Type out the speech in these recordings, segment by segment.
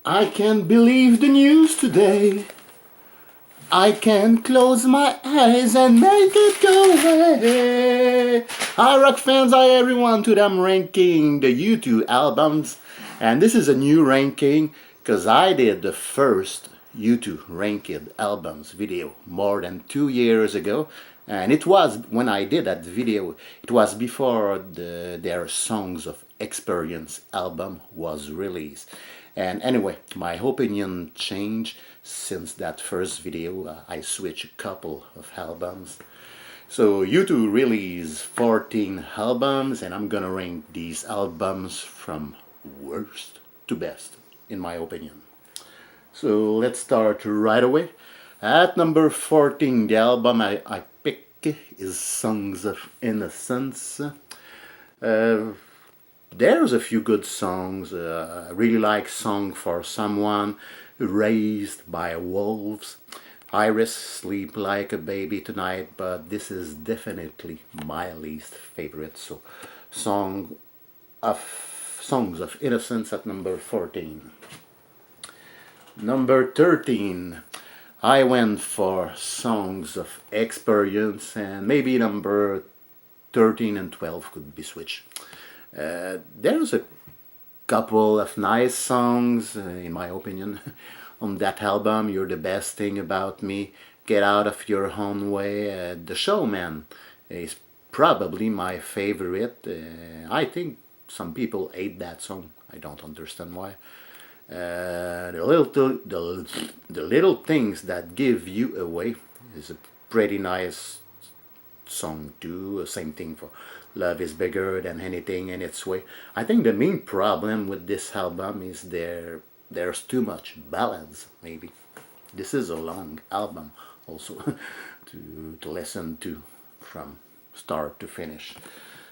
I can't believe the news today. I can close my eyes and make it go away. Hi rock fans, hi everyone, to them ranking the U2 albums. And this is a new ranking because I did the first U2 ranked albums video more than 2 years ago. And it was, when I did that video, it was before their Songs of Experience album was released. And anyway, my opinion changed since that first video. I switched a couple of albums. So U2 released 14 albums, and I'm gonna rank these albums from worst to best, in my opinion. So let's start right away. At number 14, the album I pick is Songs of Innocence. There's a few good songs. I really like Song for Someone, Raised by Wolves, Iris, Sleep Like a Baby Tonight, but this is definitely my least favorite. So Songs of Innocence at number 14. Number 13, I went for Songs of Experience, and maybe number 13 and 12 could be switched. There's a couple of nice songs, in my opinion, on that album. You're the Best Thing About Me, Get Out of Your Own Way, The Showman is probably my favorite. I think some people hate that song. I don't understand why. The Little Things That Give You Away is a pretty nice song too. Same thing for Love Is Bigger Than Anything in Its Way. I think the main problem with this album is there's too much ballads, maybe. This is a long album also to listen to from start to finish.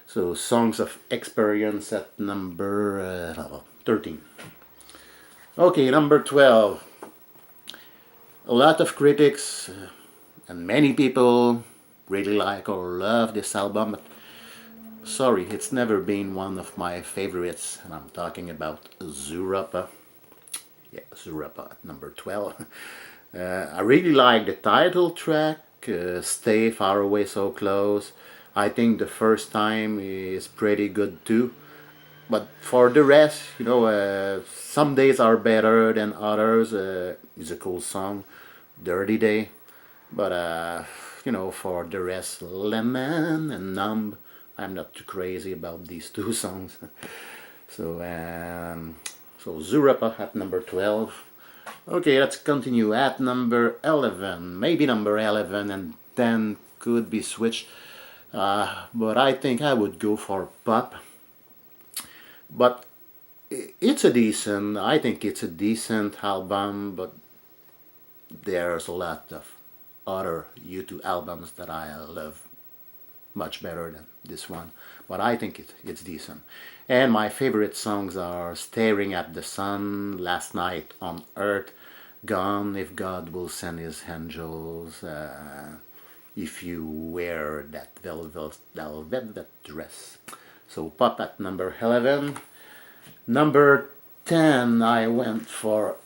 So Songs of Experience at number 13. Okay, number 12. A lot of critics and many people really like or love this album, but sorry, it's never been one of my favorites, and I'm talking about Zooropa. Yeah, Zooropa at number 12. I really like the title track, Stay Far Away So Close. I think the first time is pretty good too. But for the rest, some days are better than others. It's a cool song, Dirty Day. But, for the rest, Lemon and Numb, I'm not too crazy about these two songs. So Zooropa at number 12. Okay, let's continue at number 11. Maybe number 11 and 10 could be switched. But I think I would go for Pop. But I think it's a decent album, but there's a lot of other U2 albums that I love much better than this one. But I think it's decent. And my favorite songs are Staring at the Sun, Last Night on Earth, Gone If God Will Send His Angels, If You Wear That Velvet Dress. So Pop at number 11. Number 10, I went for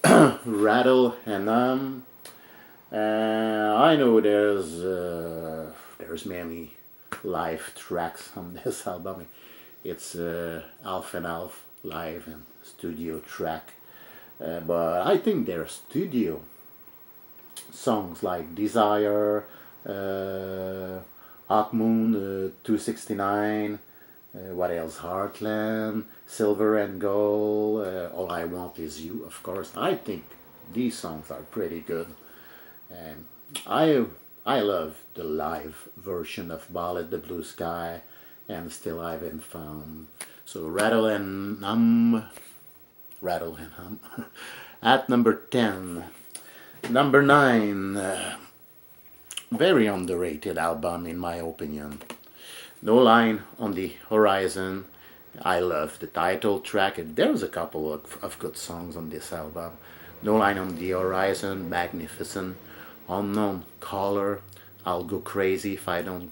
Rattle and I know there's many live tracks on this album. It's half and half live and studio track. But I think their studio songs like Desire, Hawk Moon 269, what else? Heartland, Silver and Gold, All I Want Is You, of course. I think these songs are pretty good. And I love the live version of Ballad the Blue Sky and Still I Haven't Found. So Rattle and Hum. At number 10. Number 9. Very underrated album in my opinion. No Line on the Horizon. I love the title track. There's a couple of good songs on this album. No Line on the Horizon, Magnificent, Unknown Caller, I'll Go Crazy If I Don't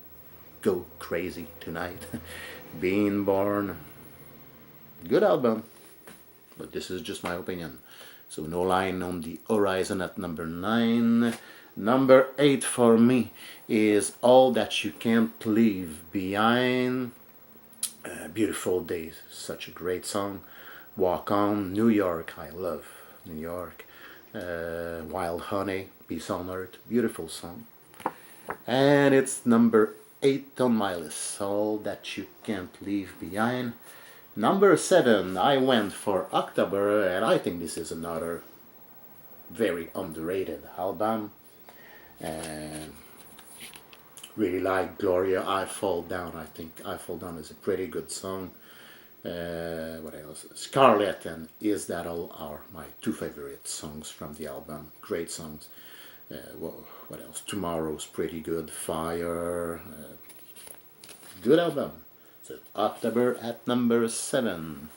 Go Crazy Tonight, Being Born. Good album, but this is just my opinion. So No Line on the Horizon at number 9. Number 8 for me is All That You Can't Leave Behind. Beautiful Days, such a great song. Walk On, New York, I love New York. Wild Honey, Peace on Earth, beautiful song. And it's number 8 on my list, All That You Can't Leave Behind. Number 7, I went for October, and I think this is another very underrated album. And really like Gloria, I Fall Down. I think I Fall Down is a pretty good song. What else? Scarlet and Is That All are my two favorite songs from the album. Great songs. What else? Tomorrow's pretty good. Fire. Good album. So October at number 7.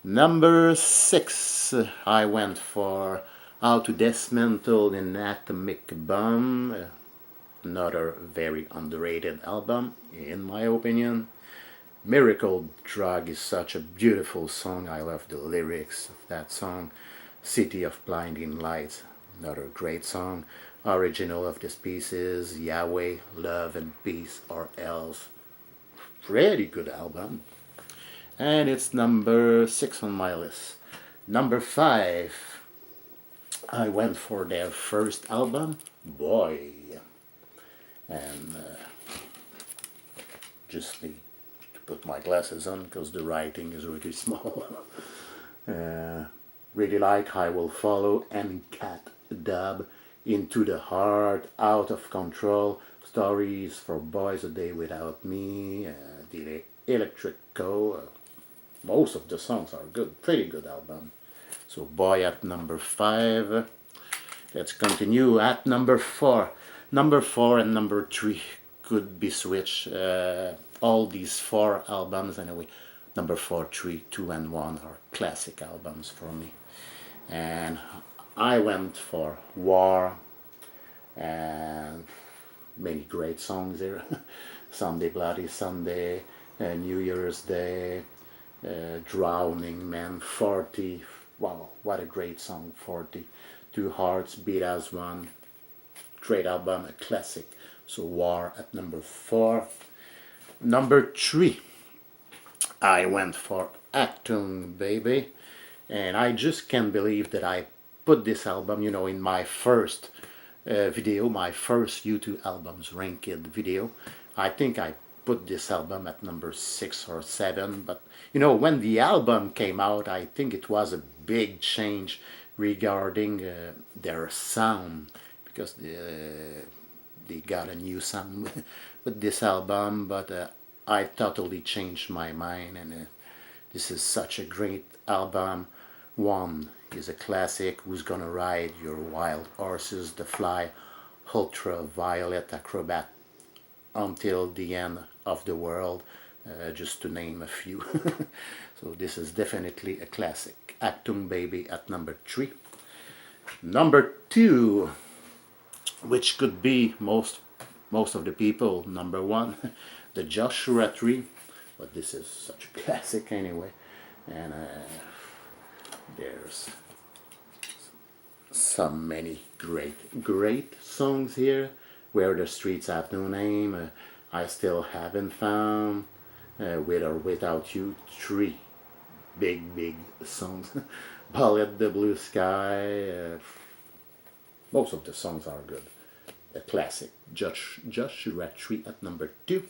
Number 6, I went for How to Dismantle an Atomic Bomb. Another very underrated album, in my opinion. Miracle Drug is such a beautiful song. I love the lyrics of that song. City of Blinding Lights, another great song. Original of the Species, Yahweh, Love and Peace or Else. Pretty good album. And it's number 6 on my list. Number 5, I went for their first album, Boy. And just need to put my glasses on because the writing is really small. Really like I Will Follow and Cat Dub, Into the Heart, Out of Control, Stories for Boys, A Day Without Me, The Electrico. Most of the songs are good, pretty good album. So Boy at number 5. Let's continue at number 4. Number 4 and number 3 could be switched. All these 4 albums anyway. Number 4, 3, 2 and 1 are classic albums for me. And I went for War and many great songs here. Sunday Bloody Sunday, New Year's Day, Drowning Man, 40. Wow, what a great song, 40. Two Hearts Beat as One. Great album, a classic. So War at number 4. Number 3, I went for Achtung Baby. And I just can't believe that I put this album, in my first video, my first YouTube albums ranked video. I think I put this album at number 6 or 7. But, when the album came out, I think it was a big change regarding their sound. Because they got a new sound with this album, but I totally changed my mind, and this is such a great album. One is a classic, Who's Gonna Ride Your Wild Horses, The Fly, Ultraviolet Acrobat, Until the End of the World, just to name a few. So this is definitely a classic. Achtung Baby at number 3. Number 2, which could be most of the people, number 1, the Joshua Tree, but this is such a classic anyway. And there's so many great songs here. Where the Streets Have No Name, I Still Haven't Found, With or Without You, 3 big songs. Bullet the Blue Sky. Most of the songs are good. A classic. Joshua Tree at number 2.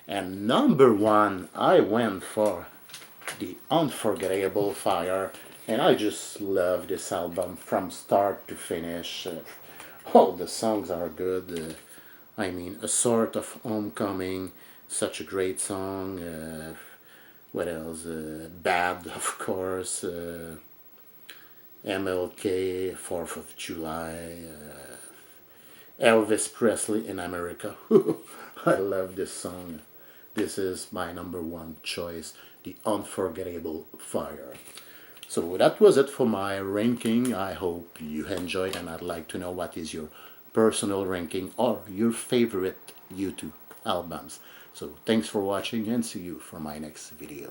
And number 1, I went for the Unforgettable Fire. And I just love this album from start to finish. All the songs are good. A Sort of Homecoming, such a great song. What else? Bad, of course. MLK, 4th of July, Elvis Presley in America. I love this song. This is my number 1 choice, The Unforgettable Fire. So that was it for my ranking. I hope you enjoyed, and I'd like to know what is your personal ranking or your favorite YouTube albums. So thanks for watching, and see you for my next video.